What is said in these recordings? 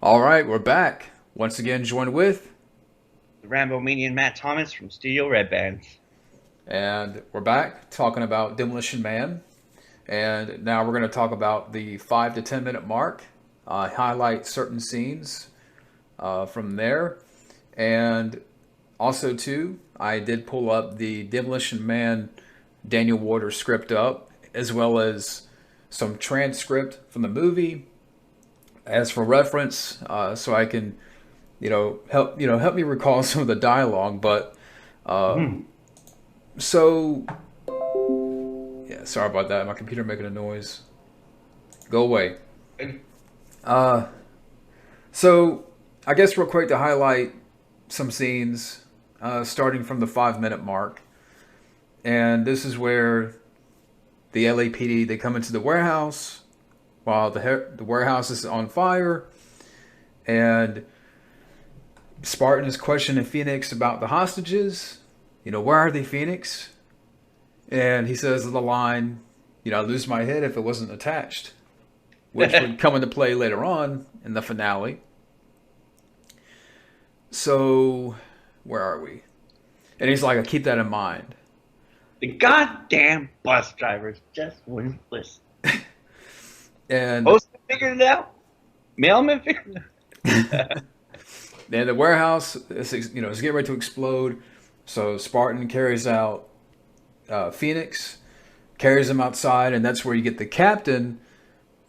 All right, we're back. Once again, joined with, The Rambo Manian Matt Thomas from Studio Redband. and we're back talking about Demolition Man. And now we're going to talk about the 5 to 10 minute mark, highlight certain scenes from there. And also, too, I did pull up the Demolition Man Daniel Waters script up, as well as some transcript from the movie as for reference, so I can, help me recall some of the dialogue. But Hmm. so yeah, sorry about that. My computer making a noise. Go away. Uh, so I guess real quick to highlight some scenes, starting from the 5 minute mark, and this is where the LAPD they come into the warehouse while the warehouse is on fire, and Spartan is questioning Phoenix about the hostages. Where are they, Phoenix? And he says the line, I'd lose my head if it wasn't attached, which would come into play later on in the finale. So, where are we? And he's like, I keep that in mind. The goddamn bus drivers just wouldn't listen. And Postman figured it out. Mailman figured it out. then the warehouse is getting ready to explode. So Spartan carries out Phoenix, carries him outside, and that's where you get the captain,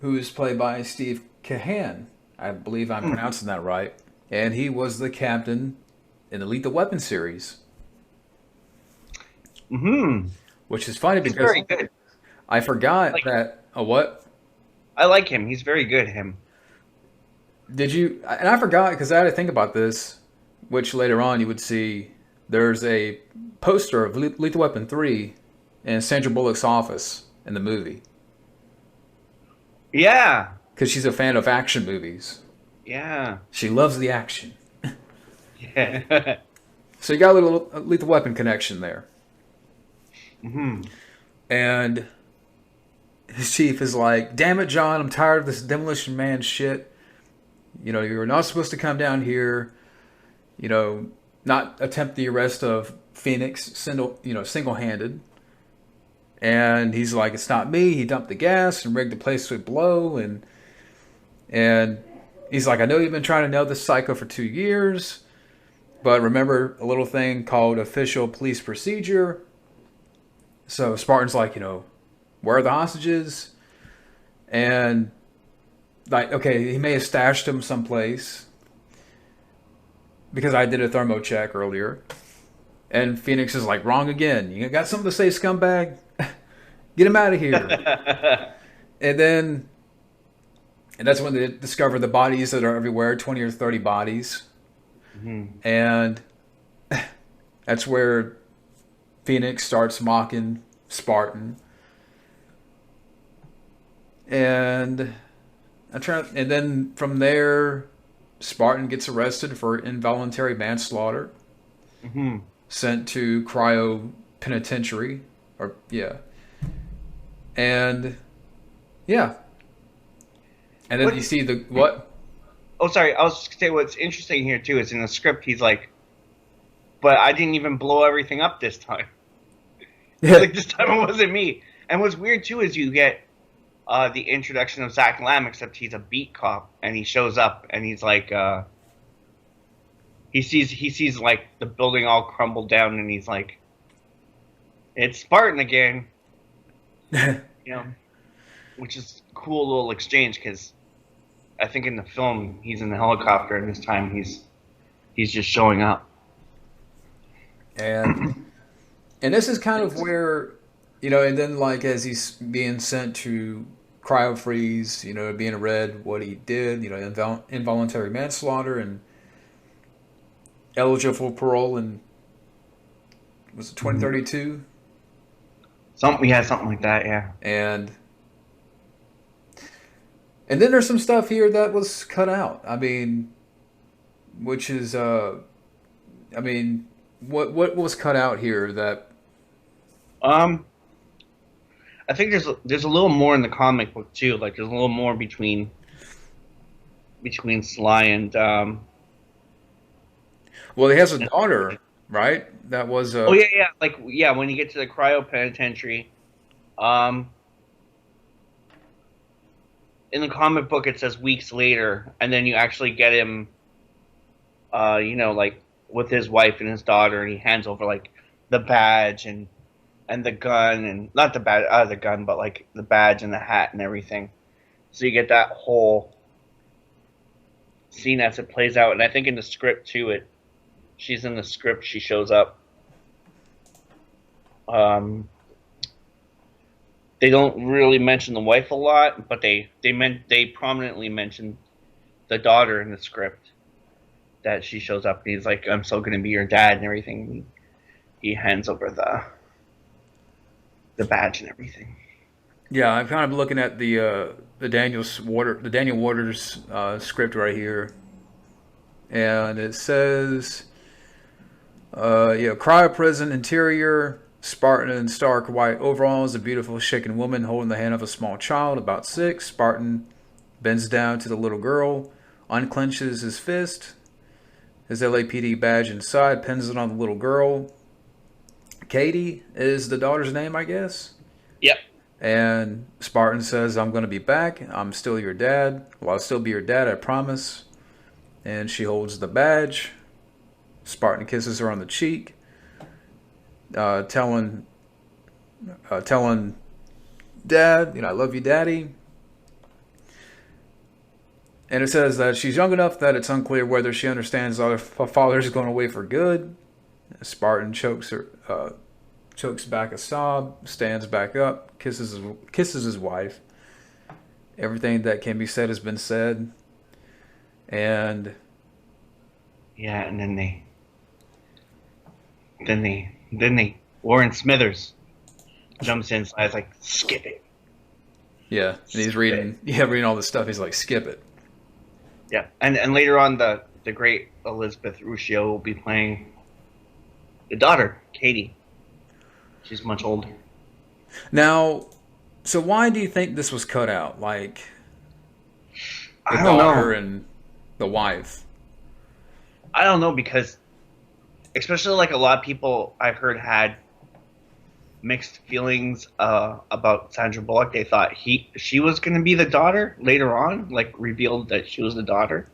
who is played by Steve Cahan. I believe I'm pronouncing that right. And he was the captain in the Lethal Weapon series, Mm-hmm. which is funny He's because very good. I forgot Like that. What I like him. He's very good. Him. did you? And I forgot because I had to think about this, which later on you would see. There's a poster of Lethal Weapon 3 in Sandra Bullock's office in the movie Yeah. because she's a fan of action movies. Yeah. She loves the action. Yeah. So you got a little Lethal Weapon connection there. hmm And his chief is like, damn it, John, I'm tired of this Demolition Man shit. You're not supposed to come down here, you know, not attempt the arrest of Phoenix single handed. And he's like, it's not me. He dumped the gas and rigged the place to blow. And he's like, I know you've been trying to nail this psycho for 2 years, but remember a little thing called official police procedure. So Spartan's like, where are the hostages? And like, okay, he may have stashed them someplace because I did a thermo check earlier. And Phoenix is like, wrong again. You got something to say, scumbag? Get him out of here. And then, and that's when they discover the bodies that are everywhere, 20 or 30 bodies. hmm And that's where Phoenix starts mocking Spartan. And and then from there, Spartan gets arrested for involuntary manslaughter, hmm sent to cryo penitentiary, or yeah, and yeah, and then What? you see the what? Oh, sorry. I was just gonna say what's interesting here too is in the script he's like, but I didn't even blow everything up this time. He's Yeah, like, this time it wasn't me. And what's weird too is you get the introduction of Zach Lamb, except he's a beat cop, and he shows up and he's like, he sees like the building all crumbled down, and he's like, it's Spartan again, you know, which is a cool little exchange because I think in the film he's in the helicopter, and this time he's just showing up. and and this is kind of where and then like as he's being sent to cryo freeze, being read what he did, involuntary manslaughter and eligible for parole in was it Mhm. 2032, Something, yeah, something like that, yeah. and then there's some stuff here that was cut out. I mean, which is I mean, what was cut out here that Um, I think there's a little more in the comic book too. Like there's a little more between between Sly and Well, he has a daughter, right? That was oh yeah, like yeah, when you get to the cryo penitentiary, um, in the comic book it says weeks later, and then you actually get him, like with his wife and his daughter, and he hands over like the badge and the gun, and not the badge, the gun, but like the badge and the hat and everything. So you get that whole scene as it plays out, and I think in the script too, she's in the script, she shows up. Um, they don't really mention the wife a lot, but they prominently mention the daughter in the script, that she shows up and he's like, "I'm still going to be your dad," and everything. He hands over the badge and everything. Yeah, I'm kind of looking at the Daniel Waters script right here, and it says, cryo prison interior, Spartan in stark white overalls, a beautiful shaken woman holding the hand of a small child about 6. Spartan bends down to the little girl, unclenches his fist, his LAPD badge inside, pins it on the little girl. Katie is the daughter's name, I guess. Yep. And Spartan says, "I'm going to be back. I'm still your dad. Well, I'll still be your dad, I promise." And she holds the badge. Spartan kisses her on the cheek, telling Dad, "I love you, Daddy." And it says that she's young enough that it's unclear whether she understands that her father is going away for good. Spartan chokes back a sob, stands back up, kisses his wife. Everything that can be said has been said. And yeah, and then Warren Smithers jumps in. So I was like, "Skip it." Yeah, and he's reading all this stuff. He's like, "Skip it." Yeah, and later on, the great Elizabeth Ruscio will be playing the daughter, Katie. She's much older. Now, so why do you think this was cut out? Like, the I don't daughter know. and the wife. I don't know, because especially like a lot of people I've heard had mixed feelings about Sandra Bullock. They thought she was going to be the daughter later on, like revealed that she was the daughter,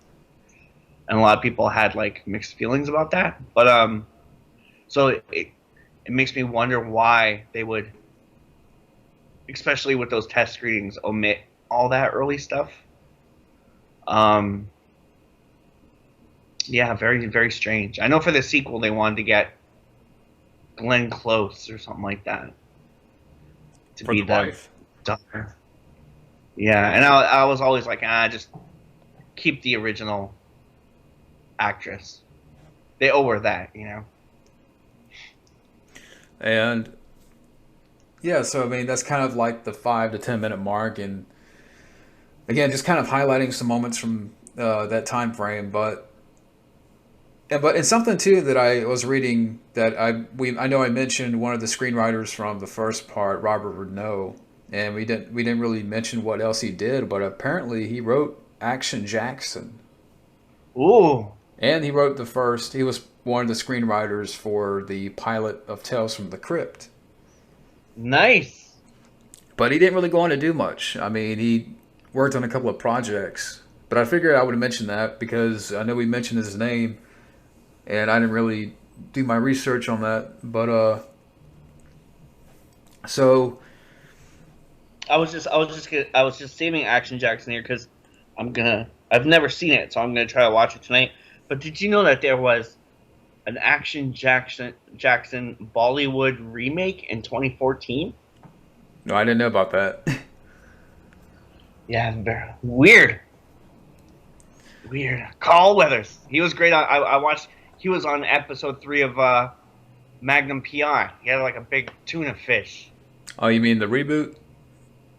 and a lot of people had like mixed feelings about that. But so it makes me wonder why they would, especially with those test screenings, omit all that early stuff. Yeah, very, very strange. I know for the sequel they wanted to get Glenn Close or something like that to For be the the wife. daughter. Yeah, and I was always like, just keep the original actress. They owe her that. And yeah, so I mean that's kind of like the 5 to 10 minute mark, and again, just kind of highlighting some moments from that time frame. But it's something too that I was reading that I know I mentioned one of the screenwriters from the first part, Robert Renault, and we didn't really mention what else he did, but apparently he wrote Action Jackson. Ooh. And he was one of the screenwriters for the pilot of Tales from the Crypt. Nice. But he didn't really go on to do much. I mean, he worked on a couple of projects. But I figured I would have mentioned that because I know we mentioned his name, and I didn't really do my research on that. But so I was just saving Action Jackson here because I've never seen it, so I'm gonna try to watch it tonight. But did you know that there was an Action Jackson Bollywood remake in 2014? no, I didn't know about that. Yeah, weird. Carl Weathers. He was great. I watched. He was on episode 3 of Magnum PI. He had like a big tuna fish. Oh, you mean the reboot?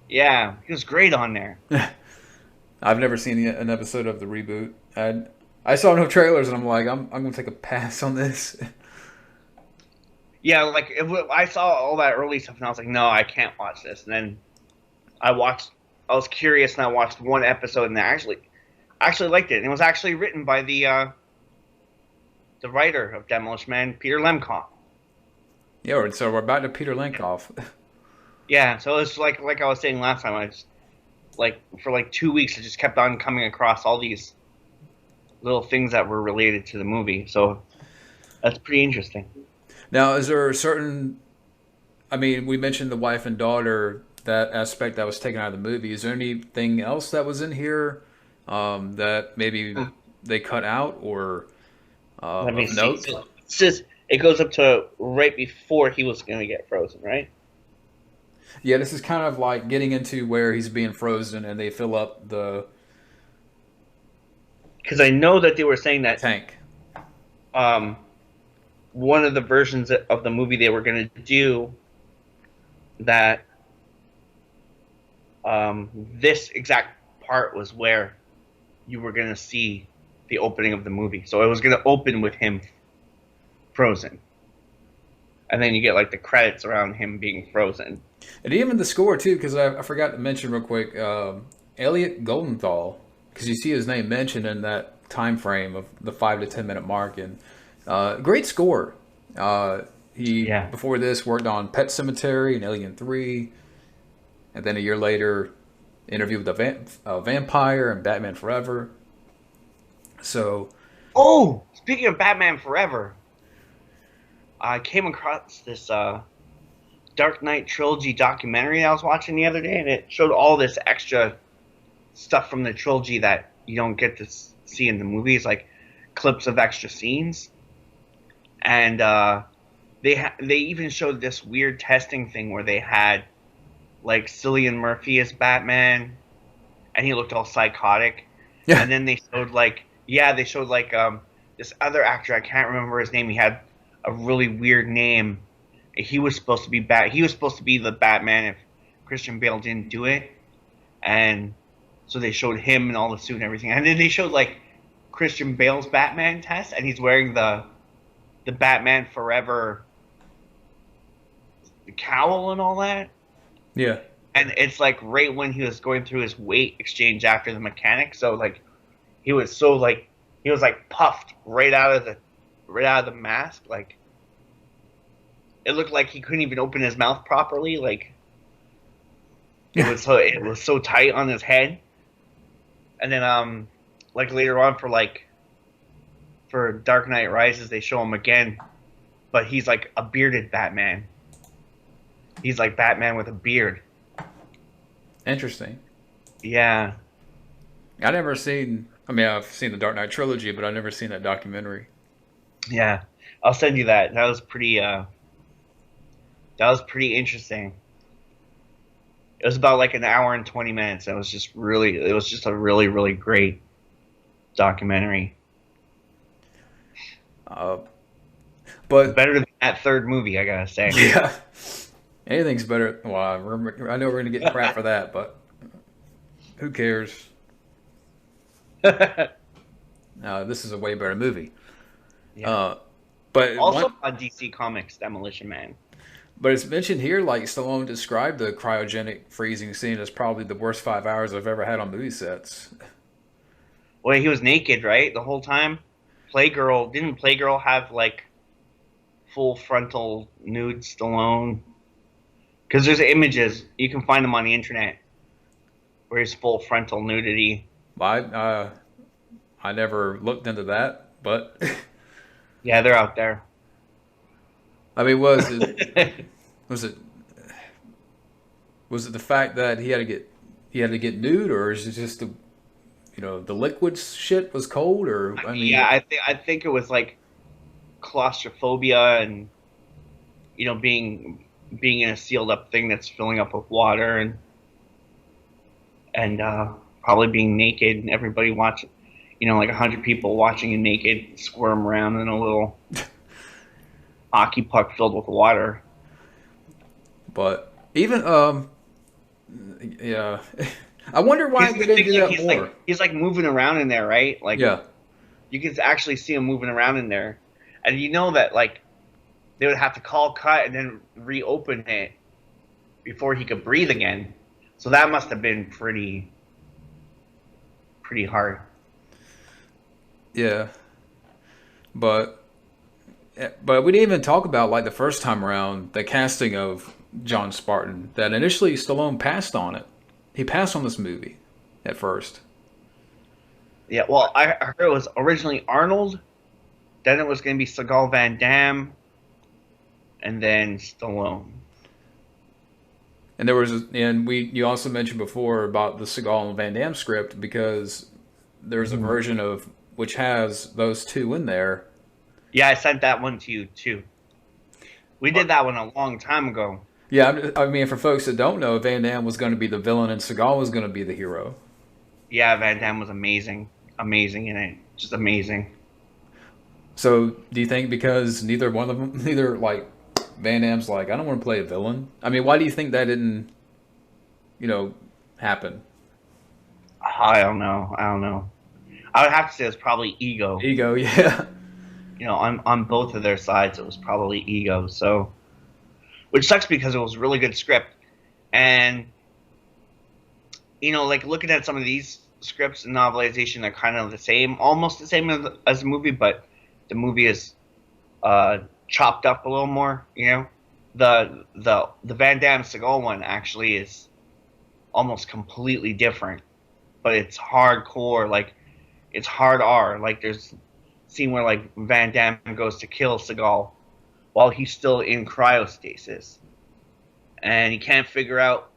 Yeah, he was great on there. I've never seen an episode of the reboot. I saw no trailers, and I'm like, I'm gonna take a pass on this. Yeah, like I saw all that early stuff, and I was like, no, I can't watch this. And then I was curious, and I watched one episode, and I actually liked it. And it was actually written by the writer of Demolition Man, Peter Lemkoff. Yeah, so we're back to Peter Linkoff. Yeah, so it's like I was saying last time. I just like for like 2 weeks, I just kept on coming across all these little things that were related to the movie. So that's pretty interesting. Now, is there a certain? I mean, we mentioned the wife and daughter, that aspect that was taken out of the movie. Is there anything else that was in here that maybe they cut out or Let me of see. note? So it's just it goes up to right before he was going to get frozen, right? Yeah, this is kind of like getting into where he's being frozen, and they fill up the Because I know that they were saying that tank. um, one of the versions of the movie they were going to do that this exact part was where you were going to see the opening of the movie. So it was going to open with him frozen. And then you get like the credits around him being frozen. And even the score, too, because I forgot to mention real quick Elliot Goldenthal, because you see his name mentioned in that time frame of the 5 to 10 minute mark. And great score. He, before this, worked on Pet Sematary and Alien 3. And then a year later, Interview with a Vampire and Batman Forever. So. Oh, speaking of Batman Forever, I came across this Dark Knight trilogy documentary I was watching the other day, and it showed all this extra stuff from the trilogy that you don't get to see in the movies, like clips of extra scenes. And they even showed this weird testing thing where they had like Cillian Murphy as Batman, and he looked all psychotic. Yeah. And then they showed like this other actor, I can't remember his name. He had a really weird name. He was supposed to be He was supposed to be the Batman if Christian Bale didn't do it, and so they showed him and all the suit and everything. And then they showed like Christian Bale's Batman test, and he's wearing the Batman Forever cowl and all that. Yeah. And it's like right when he was going through his weight exchange after the mechanic, so like he was puffed right out of the mask. Like it looked like he couldn't even open his mouth properly. Like it was so tight on his head. And then like later on for Dark Knight Rises, they show him again, but he's like a bearded Batman. He's like Batman with a beard. Interesting. Yeah. I've seen the Dark Knight trilogy, but I've never seen that documentary. Yeah. I'll send you that. That was pretty interesting. It was about like an hour and 20 minutes. It was just a really, really great documentary. But better than that third movie, I gotta say. Yeah. Anything's better. Well, I know we're going to get crap for that, but who cares? This is a way better movie. Yeah. But also on DC Comics, Demolition Man. But it's mentioned here, like Stallone described the cryogenic freezing scene as probably the worst 5 hours I've ever had on movie sets. Well, he was naked, right, the whole time? Didn't Playgirl have like full frontal nude Stallone? Because there's images, you can find them on the internet, where he's full frontal nudity. I never looked into that, but yeah, they're out there. I mean, was it the fact that he had to get nude, or is it just the liquid shit was cold, or I mean, yeah, I think it was like claustrophobia and being in a sealed up thing that's filling up with water and probably being naked and everybody watching, like 100 people watching you naked squirm around in a little hockey puck filled with water. But even yeah, I wonder why they didn't do that more. He's like moving around in there, right? Like yeah, you can actually see him moving around in there, and that like they would have to call cut and then reopen it before he could breathe again. So that must have been pretty hard. Yeah, but but we didn't even talk about like the first time around the casting of John Spartan. That initially Stallone passed on it. He passed on this movie at first. Yeah, well, I heard it was originally Arnold, then it was going to be Seagal Van Damme, and then Stallone. And there was, and you also mentioned before about the Seagal and Van Damme script because there's a version of which has those two in there. Yeah, I sent that one to you too. We did that one a long time ago. Yeah, I mean, for folks that don't know, Van Damme was going to be the villain and Seagal was going to be the hero. Yeah, Van Damme was amazing in it, just amazing. So, do you think because neither one of them, neither like Van Damme's like, I don't want to play a villain. I mean, why do you think that didn't, happen? I don't know. I would have to say it's probably ego. Ego, yeah. On both of their sides, it was probably ego. So, which sucks because it was a really good script, and like looking at some of these scripts and novelization are kind of the same, almost the same as the movie, but the movie is chopped up a little more. The Van Damme Seagal one actually is almost completely different, but it's hardcore. Like it's hard R. Like there's a scene where like Van Damme goes to kill Seagal while he's still in cryostasis, and he can't figure out.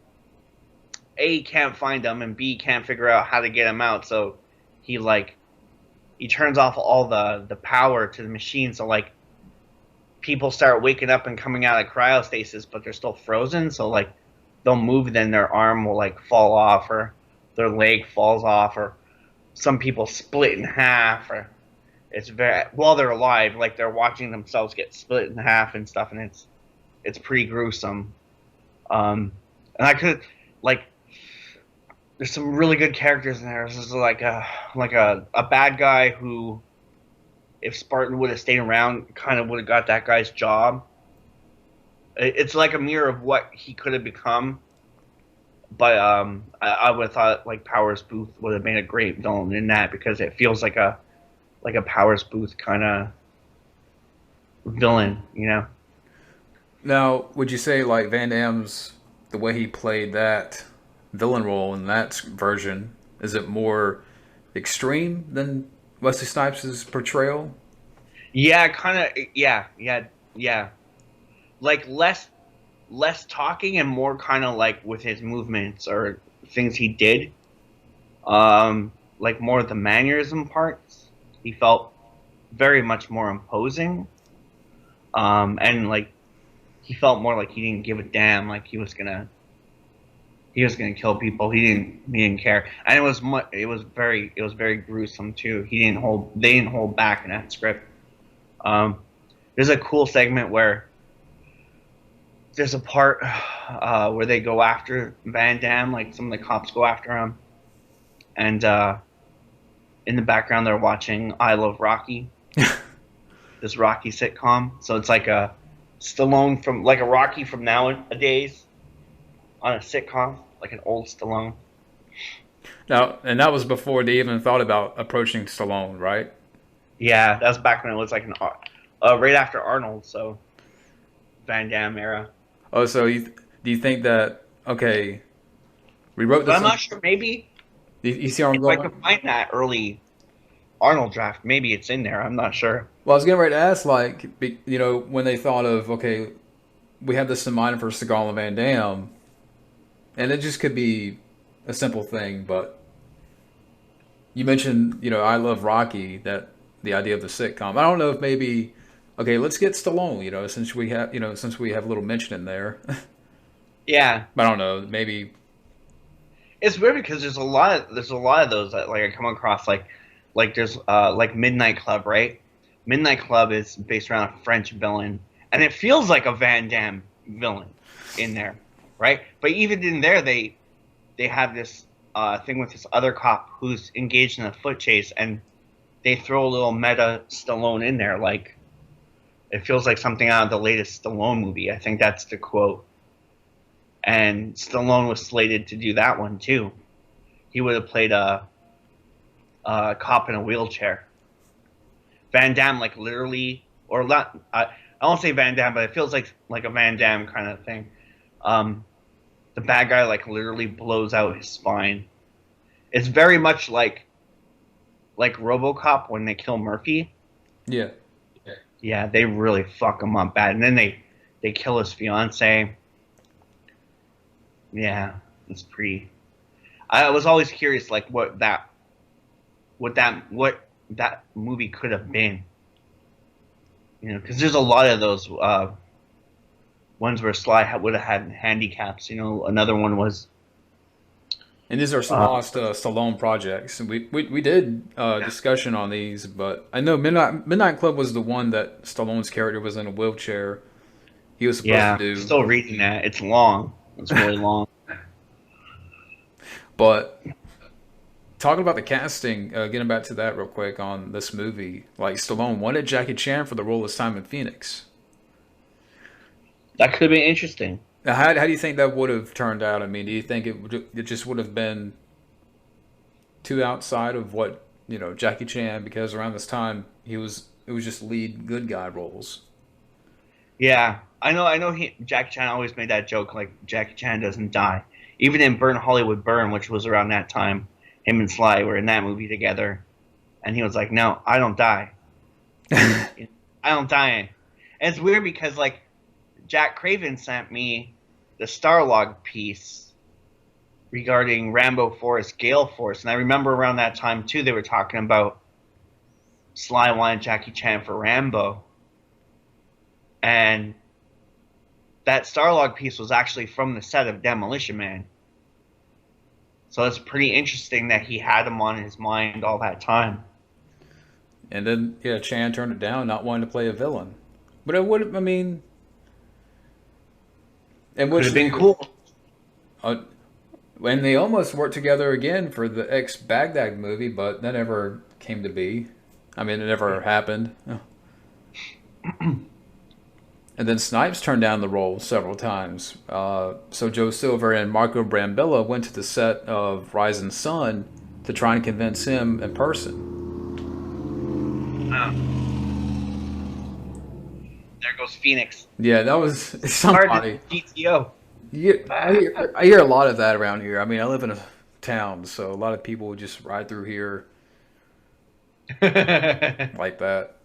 A, he can't find him, and B, can't figure out how to get him out. So he turns off all the power to the machine. So like people start waking up and coming out of cryostasis, but they're still frozen. So like they'll move, then their arm will like fall off, or their leg falls off, or some people split in half, or it's very while they're alive, like they're watching themselves get split in half and stuff, and it's pretty gruesome. And I could like. There's some really good characters in there. This is like a bad guy who, if Spartan would have stayed around, kind of would have got that guy's job. It's like a mirror of what he could have become. But I would have thought like Powers Booth would have made a great villain in that because it feels like a Powers Booth kind of villain, Now, would you say like Van Damme's the way he played that villain role in that version, is it more extreme than Wesley Snipes' portrayal? Yeah, kind of. Yeah. Like less talking and more kind of like with his movements or things he did. Like more of the mannerism parts. He felt very much more imposing. And like he felt more like he didn't give a damn. Like he was gonna kill people. He didn't care, and it was very gruesome too. They didn't hold back in that script. There's a cool segment where there's a part where they go after Van Damme, like some of the cops go after him, and in the background they're watching I Love Rocky, this Rocky sitcom. So it's like a Stallone from like a Rocky from nowadays. On a sitcom, like an old Stallone. Now, and that was before they even thought about approaching Stallone, right? Yeah, that was back when it was like right after Arnold, so Van Damme era. Oh, so do you think that we wrote this? But I'm not sure. Maybe you see where I'm if I going? could find that early Arnold draft, maybe it's in there. I'm not sure. Well, I was getting ready to ask, like, when they thought of we have this in mind for Seagal and Van Damme. And it just could be a simple thing, but you mentioned, I Love Rocky, that the idea of the sitcom. I don't know if maybe, let's get Stallone, since we have a little mention in there. Yeah. I don't know, maybe. It's weird because there's a lot of those that like I come across like there's like Midnight Club, right? Midnight Club is based around a French villain, and it feels like a Van Damme villain in there. Right, but even in there, they have this thing with this other cop who's engaged in a foot chase, and they throw a little meta Stallone in there, like it feels like something out of the latest Stallone movie. I think that's the quote. And Stallone was slated to do that one too. He would have played a cop in a wheelchair. Van Damme like literally, or not. I won't say Van Damme, but it feels like a Van Damme kind of thing. The bad guy like literally blows out his spine. It's very much like RoboCop when they kill Murphy. Yeah. Yeah, they really fuck him up bad, and then they kill his fiance. Yeah, it's pretty. I was always curious, like what that movie could have been. You know, because there's a lot of those ones where Sly would have had handicaps. You know, another one was. And these are some lost Stallone projects. And we did discussion on these, but I know Midnight Club was the one that Stallone's character was in a wheelchair. He was supposed to do. Still reading that. It's long. It's really long. But talking about the casting, getting back to that real quick on this movie, like Stallone wanted Jackie Chan for the role of Simon Phoenix. That could have been interesting. Now, how do you think that would have turned out? I mean, do you think it just would have been too outside of what, you know, Jackie Chan, because around this time it was just lead good guy roles. Yeah, I know. Jackie Chan always made that joke, like Jackie Chan doesn't die. Even in Burn Hollywood Burn, which was around that time, him and Sly were in that movie together, and he was like, "No, I don't die. I don't die." And it's weird because like Jack Craven sent me the Starlog piece regarding Rambo Force, Gale Force, and I remember around that time too they were talking about Sly wanted Jackie Chan for Rambo, and that Starlog piece was actually from the set of Demolition Man. So it's pretty interesting that he had him on his mind all that time. And then, yeah, Chan turned it down, not wanting to play a villain. But it would, I mean, and would have been cool. And they almost worked together again for the ex-Baghdad movie, but that never came to be. I mean, it never happened. And then Snipes turned down the role several times. So Joe Silver and Marco Brambilla went to the set of Rising Sun to try and convince him in person. There goes Phoenix. Yeah, that was somebody. GTO. Yeah, I hear a lot of that around here. I mean, I live in a town, so a lot of people just ride through here like that.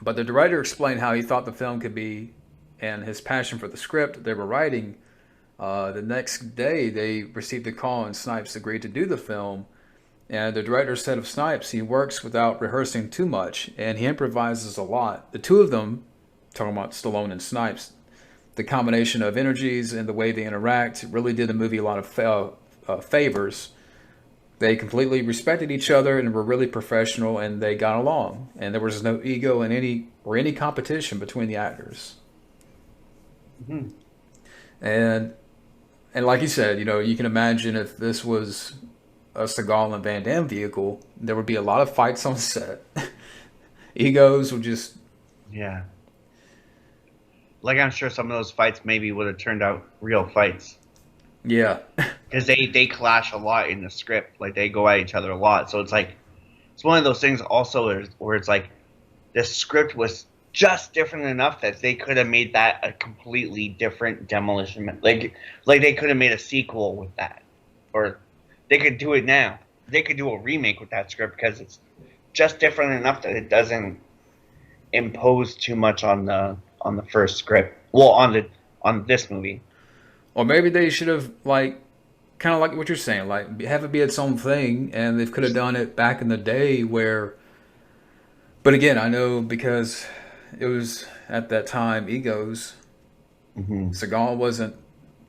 But the director explained how he thought the film could be, and his passion for the script they were writing. The next day, they received a call, and Snipes agreed to do the film. And the director said of Snipes, he works without rehearsing too much, and he improvises a lot. The two of them, talking about Stallone and Snipes, the combination of energies and the way they interact really did the movie a lot of favors. They completely respected each other and were really professional, and they got along. And there was no ego in any competition between the actors. Mm-hmm. And like you said, you know, you can imagine if this was a Seagal and Van Damme vehicle, there would be a lot of fights on set. Egos would just... Yeah. Like, I'm sure some of those fights maybe would have turned out real fights. Yeah. Because they clash a lot in the script. Like, they go at each other a lot. So it's like, it's one of those things also where it's like, the script was just different enough that they could have made that a completely different Demolition Man. Like they could have made a sequel with that. Or they could do it now. They could do a remake with that script because it's just different enough that it doesn't impose too much on the first script. Well, on this movie. Or maybe they should have, like, kind of like what you're saying, like, have it be its own thing, and they could have done it back in the day where... But again, I know because it was, at that time, egos. Mm-hmm. Seagal wasn't,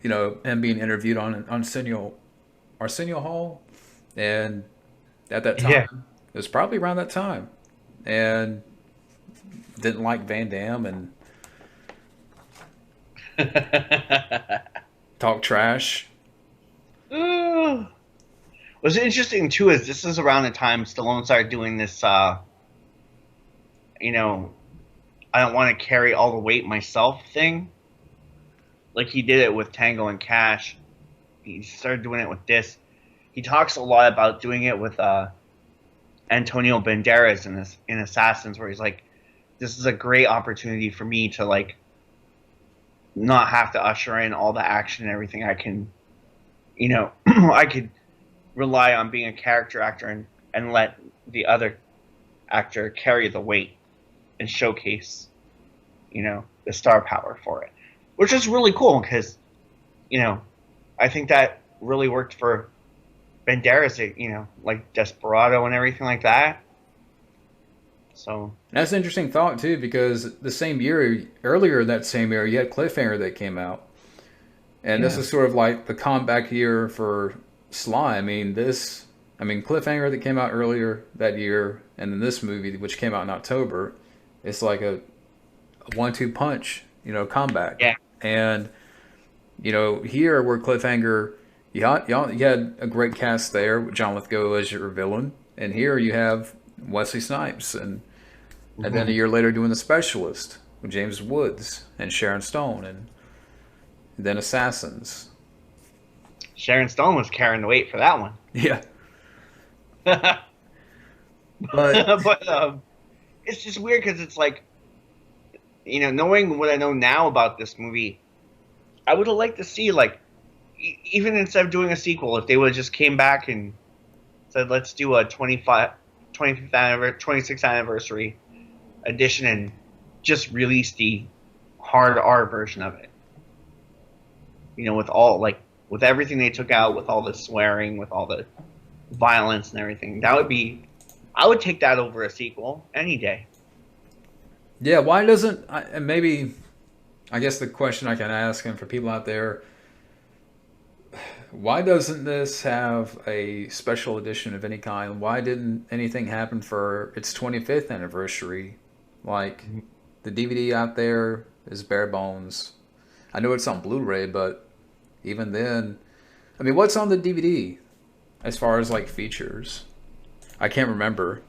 you know, him being interviewed on Arsenio Hall, and at that time, it was probably around that time, and didn't like Van Damme, and talk trash. What's interesting too is this is around the time Stallone started doing this. You know, I don't want to carry all the weight myself thing. Like he did it with Tango and Cash. He started doing it with this. He talks a lot about doing it with Antonio Banderas in Assassins, where he's like, this is a great opportunity for me to like not have to usher in all the action and everything. I can, I could rely on being a character actor and let the other actor carry the weight and showcase, the star power for it, which is really cool because, I think that really worked for Banderas, like Desperado and everything like that. So that's an interesting thought too, because the same year, earlier that same year, you had Cliffhanger that came out, and this is sort of like the comeback year for Sly. I mean, Cliffhanger that came out earlier that year, and then this movie, which came out in October, it's like a 1-2 punch, comeback. Yeah. And here where Cliffhanger, you had a great cast there with John Lithgow as your villain, and here you have Wesley Snipes, and then a year later doing The Specialist with James Woods and Sharon Stone, and then Assassins. Sharon Stone was carrying the weight for that one. Yeah. but it's just weird because it's like, knowing what I know now about this movie, I would have liked to see, like, even instead of doing a sequel, if they would have just came back and said, let's do a 26th anniversary edition and just release the hard R version of it. With everything they took out, with all the swearing, with all the violence and everything. I would take that over a sequel any day. Yeah, why doesn't, and maybe, I guess the question I can ask, and for people out there, why doesn't this have a special edition of any kind? Why didn't anything happen for its 25th anniversary? Like, the DVD out there is bare bones. I know it's on Blu-ray, but even then, I mean, what's on the DVD as far as, like, features? I can't remember.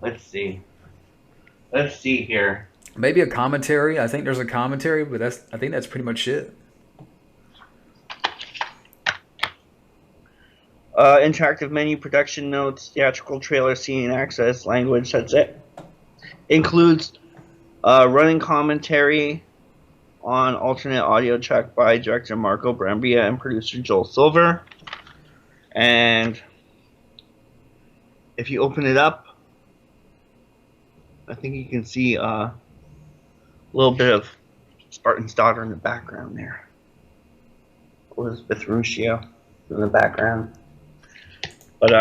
Let's see. Let's see here. Maybe a commentary. I think there's a commentary, but I think that's pretty much it. Interactive menu, production notes, theatrical trailer, scene access, language. That's it. Includes running commentary on alternate audio track by director Marco Brambilla and producer Joel Silver. And if you open it up, I think you can see a little bit of Spartan's daughter in the background there. Elizabeth Ruscio in the background. But,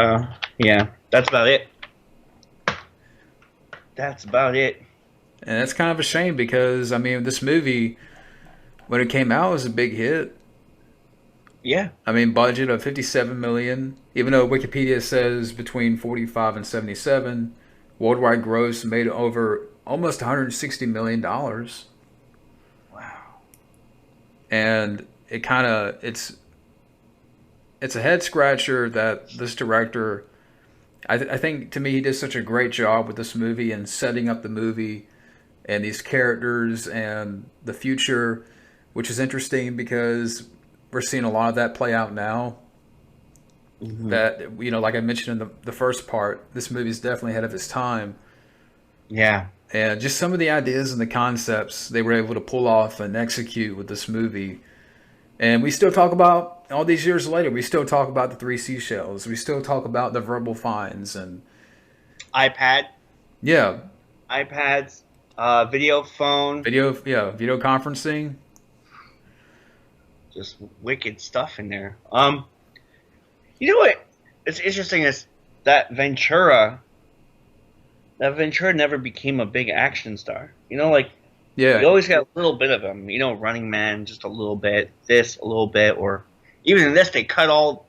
yeah, that's about it. That's about it. And that's kind of a shame because, I mean, this movie, when it came out, was a big hit. Yeah. I mean, budget of $57 million, even though Wikipedia says between 45 and 77. Worldwide gross made over almost $160 million. Wow. And it kind of, it's a head scratcher that this director, I think to me he did such a great job with this movie and setting up the movie and these characters and the future, which is interesting because we're seeing a lot of that play out now. Mm-hmm. That, like I mentioned in the first part, this movie is definitely ahead of its time. Yeah. And just some of the ideas and the concepts they were able to pull off and execute with this movie. And we still talk about, all these years later, we still talk about the 3 seashells. We still talk about the verbal fines and iPad. Yeah. iPads, video phone. Video conferencing. Just wicked stuff in there. You know what? It's interesting is that Ventura never became a big action star. You always got a little bit of him. Running Man, just a little bit. This, a little bit. Or even in this, they cut all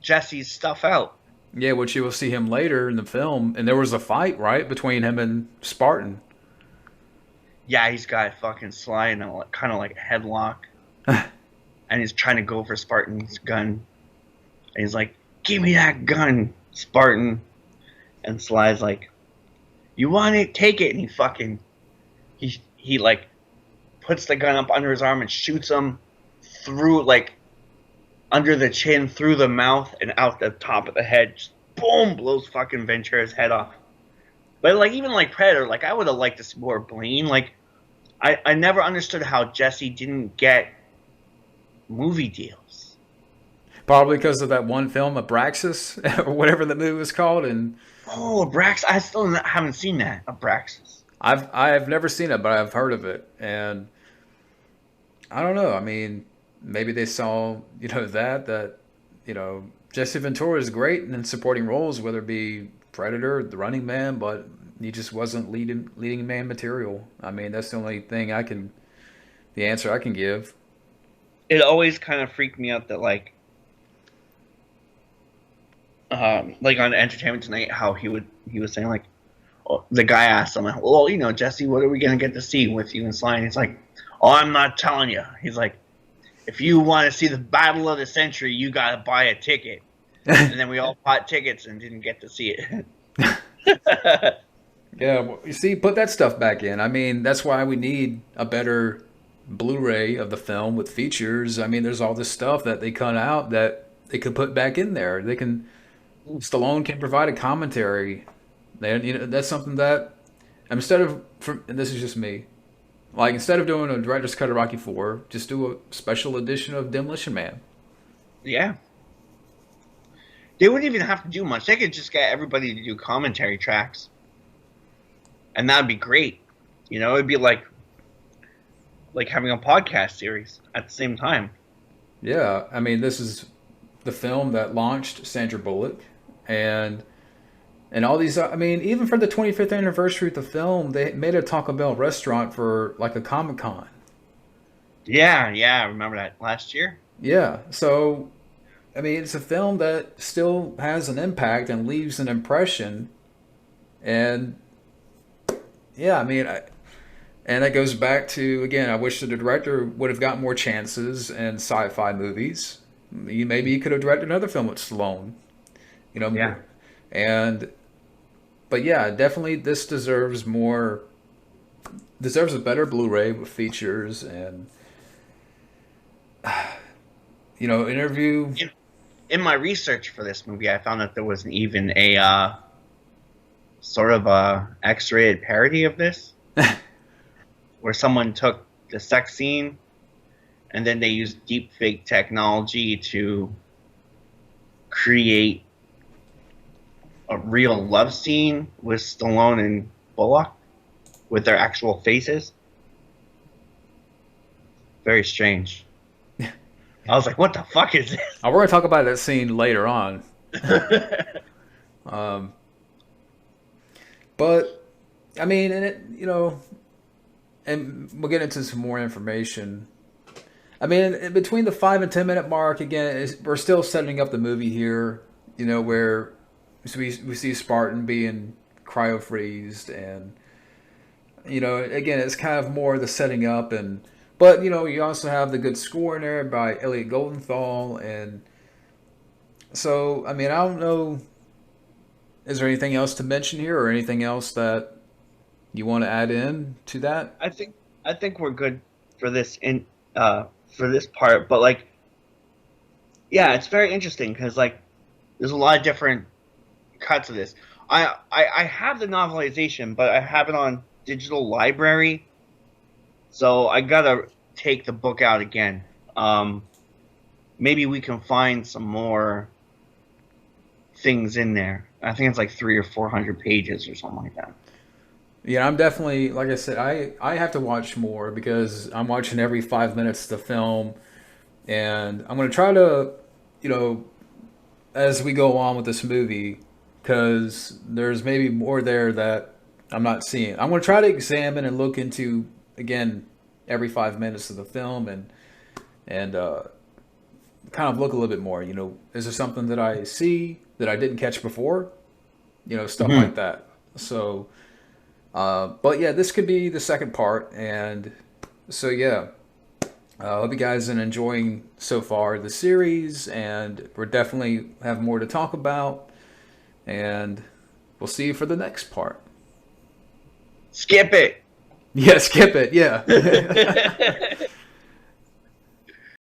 Jesse's stuff out. Yeah, which you will see him later in the film. And there was a fight, right, between him and Spartan. Yeah, he's got fucking Sly in a kind of like a headlock. And he's trying to go for Spartan's gun. And he's like, give me that gun, Spartan. And Sly's like, you want it? Take it. And he like, puts the gun up under his arm and shoots him through, like, under the chin, through the mouth, and out the top of the head. Just boom, blows fucking Ventura's head off. But like even like Predator, like I would have liked to see more Blaine. Like I never understood how Jesse didn't get movie deals. Probably because of that one film, Abraxas, or whatever the movie was called. And Abraxas! I still haven't seen that, Abraxas. I've never seen it, but I've heard of it. And I don't know. I mean, maybe they saw, that Jesse Ventura is great in supporting roles, whether it be Predator, The Running Man, but he just wasn't leading man material. I mean, that's the only thing the answer I can give. It always kind of freaked me out that like on Entertainment Tonight, how he was saying like, the guy asked him, well, Jesse, what are we gonna get to see with you and Sly? And he's like, oh, I'm not telling you. He's like, if you want to see the battle of the century, you gotta buy a ticket. And then we all bought tickets and didn't get to see it. Yeah, well, you see, put that stuff back in. I mean, that's why we need a better Blu-ray of the film with features. I mean, there's all this stuff that they cut out that they could put back in there. Stallone can provide a commentary. That's something that, and this is just me, like instead of doing a director's cut of Rocky IV, just do a special edition of Demolition Man. Yeah. They wouldn't even have to do much. They could just get everybody to do commentary tracks. And that'd be great. It'd be like having a podcast series at the same time. Yeah, I mean, this is the film that launched Sandra Bullock, and all these. I mean, even for the 25th anniversary of the film, they made a Taco Bell restaurant for like a Comic-Con. Yeah, I remember that last year. Yeah, so I mean, it's a film that still has an impact and leaves an impression, and yeah, I mean, and that goes back to, again, I wish the director would have got more chances in sci-fi movies. Maybe he could have directed another film with Stallone. Yeah. But yeah, definitely this deserves a better Blu-ray with features and, interview. In my research for this movie, I found that there wasn't even a sort of a X-rated parody of this. Where someone took the sex scene and then they used deep fake technology to create a real love scene with Stallone and Bullock with their actual faces. Very strange. I was like, what the fuck is this? We're going to talk about that scene later on. But, I mean, and it, and we'll get into some more information. I mean, between the 5 and 10 minute mark, again, we're still setting up the movie here, where we see Spartan being cryo-freezed, and, again, it's kind of more the setting up, but, you also have the good score in there by Elliot Goldenthal, and so, I mean, I don't know, is there anything else to mention here, or anything else that you want to add in to that? I think we're good for this for this part, but like, yeah, it's very interesting because like, there's a lot of different cuts of this. I have the novelization, but I have it on digital library, so I gotta take the book out again. Maybe we can find some more things in there. I think it's like 300 or 400 pages or something like that. Yeah, I'm definitely, like I said, I have to watch more because I'm watching every 5 minutes of the film, and I'm going to try to, as we go on with this movie, because there's maybe more there that I'm not seeing. I'm going to try to examine and look into, again, every 5 minutes of the film and kind of look a little bit more, is there something that I see that I didn't catch before? Stuff like that. So... but yeah, this could be the second part, and so yeah, hope you guys are enjoying so far the series, and we're definitely have more to talk about, and we'll see you for the next part. Skip it. Yeah, skip it. Yeah.